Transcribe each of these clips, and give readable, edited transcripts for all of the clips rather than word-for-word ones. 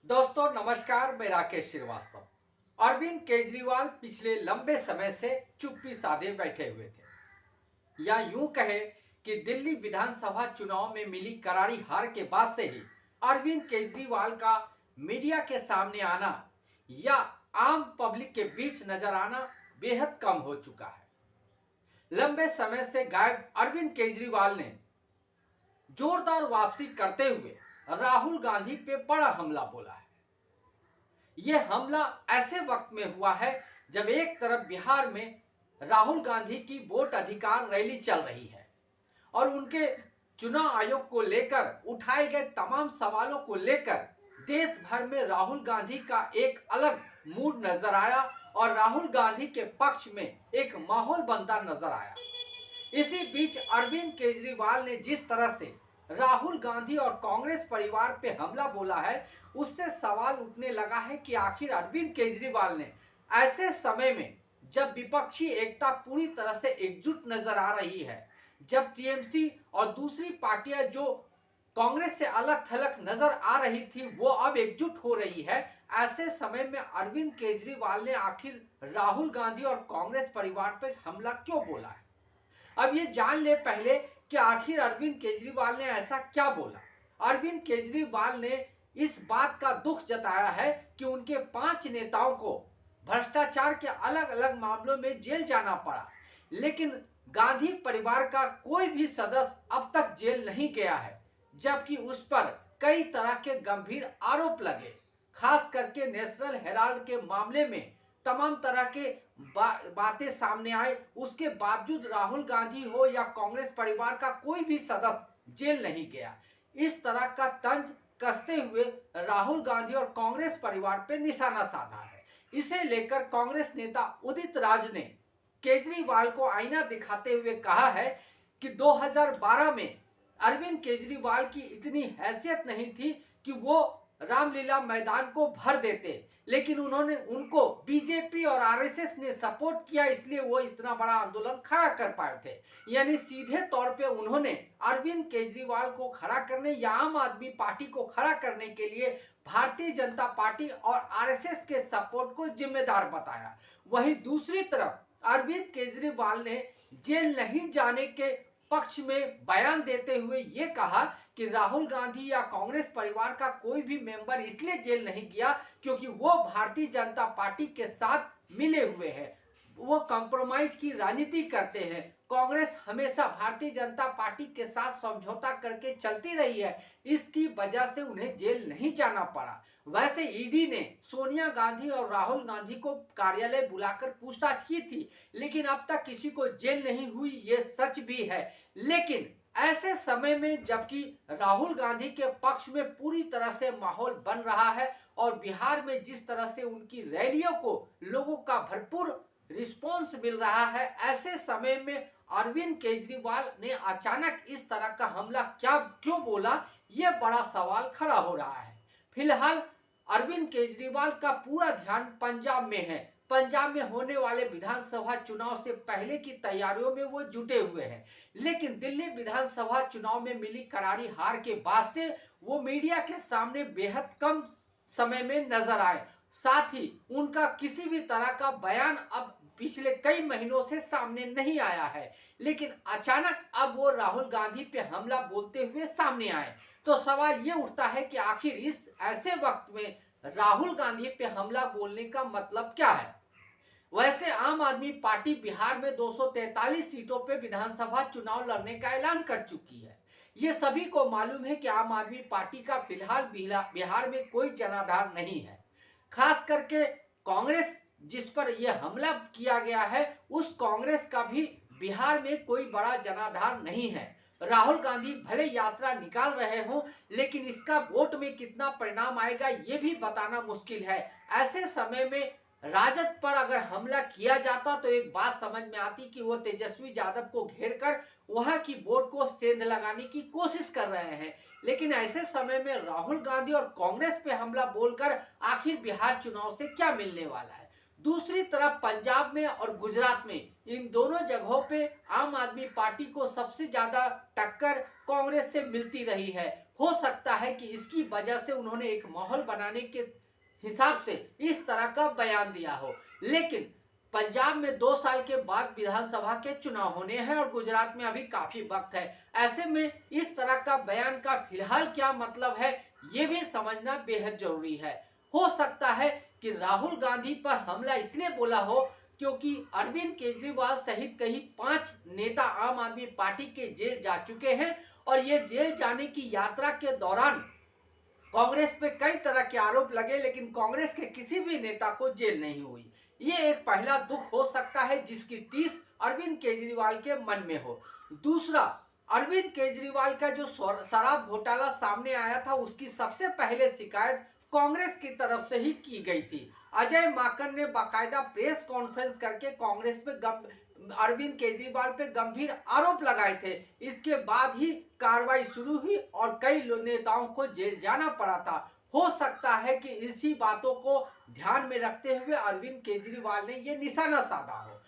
दोस्तों नमस्कार, मैं राकेश श्रीवास्तव। अरविंद केजरीवाल पिछले लंबे समय से चुप्पी साधे बैठे हुए थे, या यूं कहे कि दिल्ली विधानसभा चुनाव में मिली करारी हार के बाद से ही अरविंद केजरीवाल का मीडिया के सामने आना या आम पब्लिक के बीच नजर आना बेहद कम हो चुका है। लंबे समय से गायब अरविंद केजरीवाल ने जोरदार वापसी करते हुए राहुल गांधी पे बड़ा हमला बोला है। यह हमला ऐसे वक्त में हुआ है जब एक तरफ बिहार में राहुल गांधी की वोट अधिकार रैली चल रही है और उनके चुनाव आयोग को लेकर उठाए गए तमाम सवालों को लेकर देश भर में राहुल गांधी का एक अलग मूड नजर आया और राहुल गांधी के पक्ष में एक माहौल बनता नजर आया। इसी बीच अरविंद केजरीवाल ने जिस तरह से राहुल गांधी और कांग्रेस परिवार पे हमला बोला है, उससे सवाल उठने लगा है कि आखिर अरविंद केजरीवाल ने ऐसे समय में जब विपक्षी एकता पूरी तरह से एकजुट नजर आ रही है, जब टीएमसी और दूसरी पार्टियां जो कांग्रेस से अलग थलग नजर आ रही थी वो अब एकजुट हो रही है, ऐसे समय में अरविंद केजरीवाल ने आखिर राहुल गांधी और कांग्रेस परिवार पर हमला क्यों बोला है। अब ये जान ले पहले कि आखिर अरविंद केजरीवाल ने ऐसा क्या बोला। अरविंद केजरीवाल ने इस बात का दुख जताया है कि उनके 5 नेताओं को भ्रष्टाचार के अलग अलग मामलों में जेल जाना पड़ा, लेकिन गांधी परिवार का कोई भी सदस्य अब तक जेल नहीं गया है, जबकि उस पर कई तरह के गंभीर आरोप लगे। खास करके नेशनल हेराल्ड के मामले में तमाम तरह के बातें सामने आए, उसके बावजूद राहुल गांधी हो या कांग्रेस परिवार का कोई भी सदस्य जेल नहीं गया। इस तरह का तंज कसते हुए राहुल गांधी और कांग्रेस परिवार पर निशाना साधा है। इसे लेकर कांग्रेस नेता उदित राज ने केजरीवाल को आईना दिखाते हुए कहा है कि 2012 में अरविंद केजरीवाल की इतनी हैसियत नहीं थी कि वो रामलीला मैदान को भर देते, लेकिन उनको बीजेपी और आरएसएस ने सपोर्ट किया, इसलिए वो इतना बड़ा आंदोलन खड़ा कर पाए थे। यानी सीधे तौर पे उन्होंने अरविंद केजरीवाल को खड़ा करने या आम आदमी पार्टी को खड़ा करने के लिए भारतीय जनता पार्टी और आरएसएस के सपोर्ट को जिम्मेदार बताया। वहीं दूसरी तरफ अरविंद केजरीवाल ने जेल नहीं जाने के पक्ष में बयान देते हुए ये कहा कि राहुल गांधी या कांग्रेस परिवार का कोई भी मेंबर इसलिए जेल नहीं गया क्योंकि वो भारतीय जनता पार्टी के साथ मिले हुए हैं, वो कॉम्प्रोमाइज की राजनीति करते हैं। कांग्रेस हमेशा भारतीय जनता पार्टी के साथ समझौता करके चलती रही है, इसकी वजह से उन्हें जेल नहीं जाना पड़ा। वैसे ईडी ने सोनिया गांधी और राहुल गांधी को कार्यालय बुलाकर पूछताछ की थी, लेकिन अब तक किसी को जेल नहीं हुई, ये सच भी है। लेकिन ऐसे समय में जबकि राहुल गांधी के पक्ष में पूरी तरह से माहौल बन रहा है और बिहार में जिस तरह से उनकी रैलियों को लोगों का भरपूर रिस्पॉन्स मिल रहा है, ऐसे समय में अरविंद केजरीवाल ने अचानक इस तरह का हमला क्यों बोला, यह बड़ा सवाल खड़ा हो रहा है। फिलहाल अरविंद केजरीवाल का पूरा ध्यान पंजाब में है। पंजाब में होने वाले विधानसभा चुनाव से पहले की तैयारियों में वो जुटे हुए हैं, लेकिन दिल्ली विधानसभा चुनाव में मिली करारी हार के बाद से वो मीडिया के सामने बेहद कम समय में नजर आए। साथ ही उनका किसी भी तरह का बयान अब पिछले कई महीनों से सामने नहीं आया है, लेकिन अचानक अब वो राहुल गांधी पे हमला बोलते हुए सामने आए। तो सवाल ये उठता है कि आखिर इस ऐसे वक्त में राहुल गांधी पे हमला बोलने का मतलब क्या है। वैसे आम आदमी पार्टी बिहार में 243 सीटों पे विधानसभा चुनाव लड़ने का ऐलान कर चुकी है। ये सभी को मालूम है कि आम आदमी पार्टी का फिलहाल बिहार में कोई जनाधार नहीं है। खास करके कांग्रेस जिस पर यह हमला किया गया है, उस कांग्रेस का भी बिहार में कोई बड़ा जनाधार नहीं है। राहुल गांधी भले यात्रा निकाल रहे हों, लेकिन इसका वोट में कितना परिणाम आएगा ये भी बताना मुश्किल है। ऐसे समय में राजद पर अगर हमला किया जाता तो एक बात समझ में आती कि वो तेजस्वी यादव को घेरकर वहां की वोट को सेंध लगाने की कोशिश कर रहे हैं, लेकिन ऐसे समय में राहुल गांधी और कांग्रेस पे हमला बोलकर आखिर बिहार चुनाव से क्या मिलने वाला है। दूसरी तरफ पंजाब में और गुजरात में इन दोनों जगहों पे आम आदमी पार्टी को सबसे ज्यादा टक्कर कांग्रेस से मिलती रही है। हो सकता है कि इसकी वजह से उन्होंने एक माहौल बनाने के हिसाब से इस तरह का बयान दिया हो। लेकिन पंजाब में 2 साल के बाद विधानसभा के चुनाव होने हैं और गुजरात में अभी काफी वक्त है। ऐसे में इस तरह का बयान का फिलहाल क्या मतलब है, ये भी समझना बेहद जरूरी है। हो सकता है कि राहुल गांधी पर हमला इसलिए बोला हो क्योंकि अरविंद केजरीवाल सहित कई 5 नेता आम आदमी पार्टी के जेल जा चुके हैं और ये जेल जाने की यात्रा के दौरान कांग्रेस पे कई तरह के आरोप लगे, लेकिन कांग्रेस के किसी भी नेता को जेल नहीं हुई। ये एक पहला दुख हो सकता है जिसकी टीस अरविंद केजरीवाल के मन में हो। दूसरा, अरविंद केजरीवाल का जो शराब घोटाला सामने आया था उसकी सबसे पहले शिकायत कांग्रेस की तरफ से ही की गई थी। अजय माकन ने बाकायदा प्रेस कॉन्फ्रेंस करके कांग्रेस पे अरविंद केजरीवाल पे गंभीर आरोप लगाए थे। इसके बाद ही कार्रवाई शुरू हुई और कई नेताओं को जेल जाना पड़ा था। हो सकता है कि इसी बातों को ध्यान में रखते हुए अरविंद केजरीवाल ने ये निशाना साधा हो।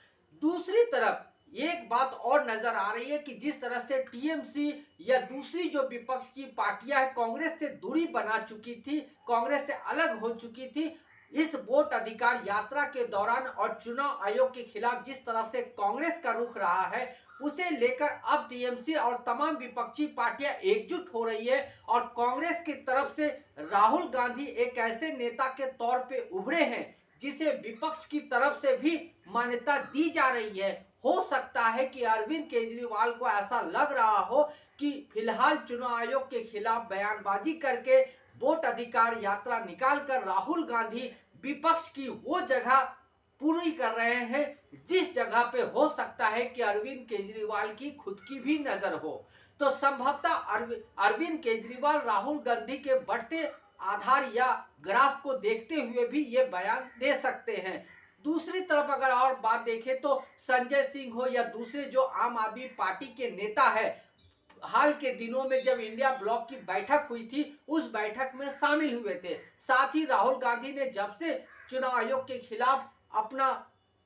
दूसरी तरफ एक बात और नजर आ रही है कि जिस तरह से टीएमसी या दूसरी जो विपक्ष की पार्टियां हैं कांग्रेस से दूरी बना चुकी थी, कांग्रेस से अलग हो चुकी थी, इस वोट अधिकार यात्रा के दौरान और चुनाव आयोग के खिलाफ जिस तरह से कांग्रेस का रुख रहा है उसे लेकर अब टीएमसी और तमाम विपक्षी पार्टियां एकजुट हो रही है और कांग्रेस की तरफ से राहुल गांधी एक ऐसे नेता के तौर पे उभरे हैं जिसे विपक्ष की तरफ से भी मान्यता दी जा रही है। हो सकता है कि अरविंद केजरीवाल को ऐसा लग रहा हो कि फिलहाल चुनाव आयोग के खिलाफ बयानबाजी करके वोट अधिकार यात्रा निकालकर राहुल गांधी विपक्ष की वो जगह पूरी कर रहे हैं जिस जगह पे हो सकता है कि अरविंद केजरीवाल की खुद की भी नजर हो। तो संभवतः अरविंद केजरीवाल राहुल गांधी के बढ़ते आधार या ग्राफ को देखते हुए भी ये बयान दे सकते हैं। दूसरी तरफ अगर और बात देखें तो संजय सिंह हो या दूसरे जो आम आदमी पार्टी के नेता है, हाल के दिनों में जब इंडिया ब्लॉक की बैठक हुई थी उस बैठक में शामिल हुए थे। साथ ही राहुल गांधी ने जब से चुनाव आयोग के खिलाफ अपना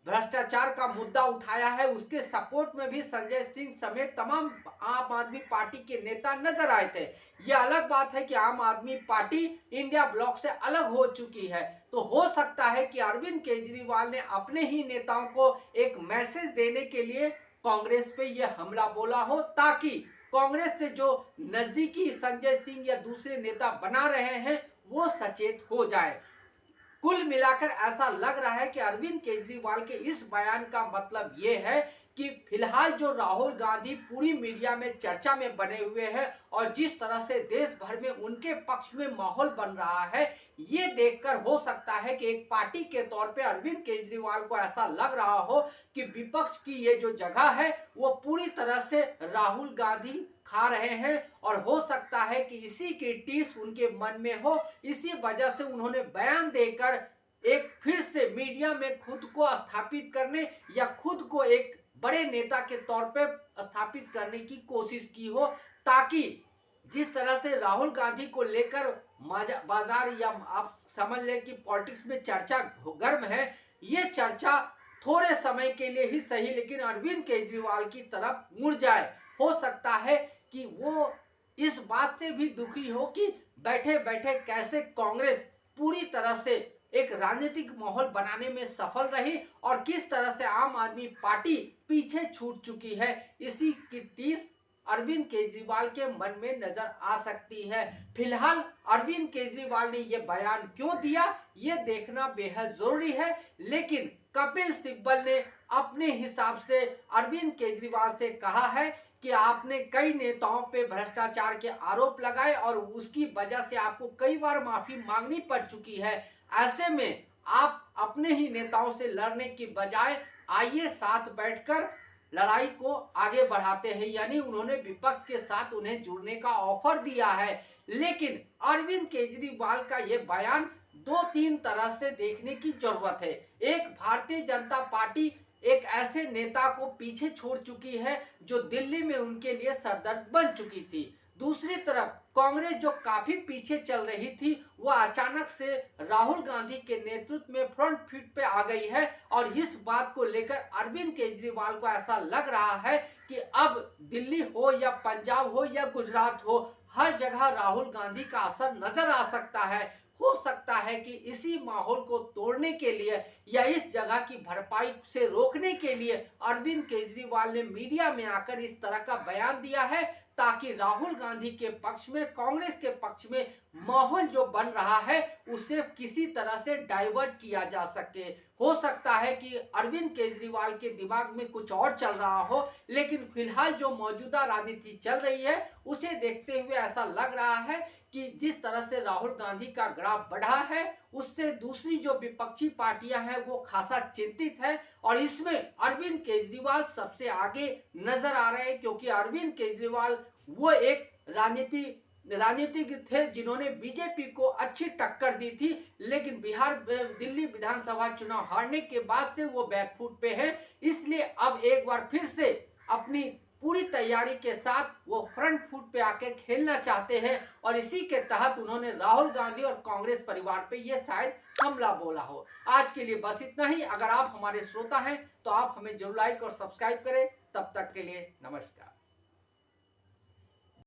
भ्रष्टाचार का मुद्दा उठाया है उसके सपोर्ट में भी संजय सिंह समेत तमाम आम आदमी पार्टी के नेता नजर आए थे। यह अलग बात है कि आम आदमी पार्टी इंडिया ब्लॉक से अलग हो चुकी है, तो हो सकता है कि अरविंद केजरीवाल ने अपने ही नेताओं को एक मैसेज देने के लिए कांग्रेस पे यह हमला बोला हो ताकि कांग्रेस से जो नजदीकी संजय सिंह या दूसरे नेता बना रहे हैं वो सचेत हो जाए। कुल मिलाकर ऐसा लग रहा है कि अरविंद केजरीवाल के इस बयान का मतलब ये है कि फिलहाल जो राहुल गांधी पूरी मीडिया में चर्चा में बने हुए हैं और जिस तरह से देश भर में उनके पक्ष में माहौल बन रहा है, ये देखकर हो सकता है कि एक पार्टी के तौर पे अरविंद केजरीवाल को ऐसा लग रहा हो कि विपक्ष की ये जो जगह है वो पूरी तरह से राहुल गांधी खा रहे हैं और हो सकता है कि इसी की टीस उनके मन में हो। इसी वजह से उन्होंने बयान देकर एक फिर से मीडिया में खुद को स्थापित करने या खुद को एक बड़े नेता के तौर पे स्थापित करने की कोशिश की हो, ताकि जिस तरह से राहुल गांधी को लेकर बाजार या आप समझ लें कि पॉलिटिक्स में चर्चा गर्म है, ये चर्चा थोड़े समय के लिए ही सही लेकिन अरविंद केजरीवाल की तरफ मुड़ जाए। हो सकता है कि वो इस बात से भी दुखी हो कि बैठे बैठे कैसे कांग्रेस पूरी तरह से एक राजनीतिक माहौल बनाने में सफल रही और किस तरह से आम आदमी पार्टी पीछे छूट चुकी है। इसी की टीस अरविंद केजरीवाल के मन में नजर आ सकती है। फिलहाल अरविंद केजरीवाल ने यह बयान क्यों दिया ये देखना बेहद जरूरी है, लेकिन कपिल सिब्बल ने अपने हिसाब से अरविंद केजरीवाल से कहा है कि आपने कई नेताओं पे भ्रष्टाचार के आरोप लगाए और उसकी वजह से आपको कई बार माफी मांगनी पड़ चुकी है। ऐसे में आप अपने ही नेताओं से लड़ने की बजाय आइए साथ बैठकर लड़ाई को आगे बढ़ाते हैं, यानी उन्होंने विपक्ष के साथ उन्हें जुड़ने का ऑफर दिया है। लेकिन अरविंद केजरीवाल का यह बयान 2-3 तरह से देखने की जरूरत है। एक, भारतीय जनता पार्टी एक ऐसे नेता को पीछे छोड़ चुकी है जो दिल्ली में उनके लिए सरदर्द बन चुकी थी। दूसरी तरफ कांग्रेस जो काफी पीछे चल रही थी वो अचानक से राहुल गांधी के नेतृत्व में फ्रंट फीट पे आ गई है और इस बात को लेकर अरविंद केजरीवाल को ऐसा लग रहा है कि अब दिल्ली हो या पंजाब हो या गुजरात हो, हर जगह राहुल गांधी का असर नजर आ सकता है। हो सकता है कि इसी माहौल को तोड़ने के लिए या इस जगह की भरपाई से रोकने के लिए अरविंद केजरीवाल ने मीडिया में आकर इस तरह का बयान दिया है, ताकि राहुल गांधी के पक्ष में, कांग्रेस के पक्ष में माहौल जो बन रहा है उसे किसी तरह से डाइवर्ट किया जा सके। हो सकता है कि अरविंद केजरीवाल के दिमाग में कुछ और चल रहा हो, लेकिन फिलहाल जो मौजूदा राजनीति चल रही है उसे देखते हुए ऐसा लग रहा है कि जिस तरह से राहुल गांधी का ग्राफ बढ़ा है, उससे दूसरी जो विपक्षी पार्टियां हैं वो खासा चिंतित है। और इसमें अरविंद केजरीवाल सबसे आगे नजर आ रहे हैं, क्योंकि अरविंद केजरीवाल वो एक राजनीतिज्ञ थे जिन्होंने बीजेपी को अच्छी टक्कर दी थी, लेकिन दिल्ली विधानसभा चुनाव हारने के बाद से वो बैकफुट पे है। इसलिए अब एक बार फिर से अपनी पूरी तैयारी के साथ वो फ्रंट फुट पे आके खेलना चाहते हैं, और इसी के तहत उन्होंने राहुल गांधी और कांग्रेस परिवार पे ये शायद हमला बोला हो। आज के लिए बस इतना ही। अगर आप हमारे श्रोता हैं तो आप हमें जरूर लाइक और सब्सक्राइब करें। तब तक के लिए नमस्कार।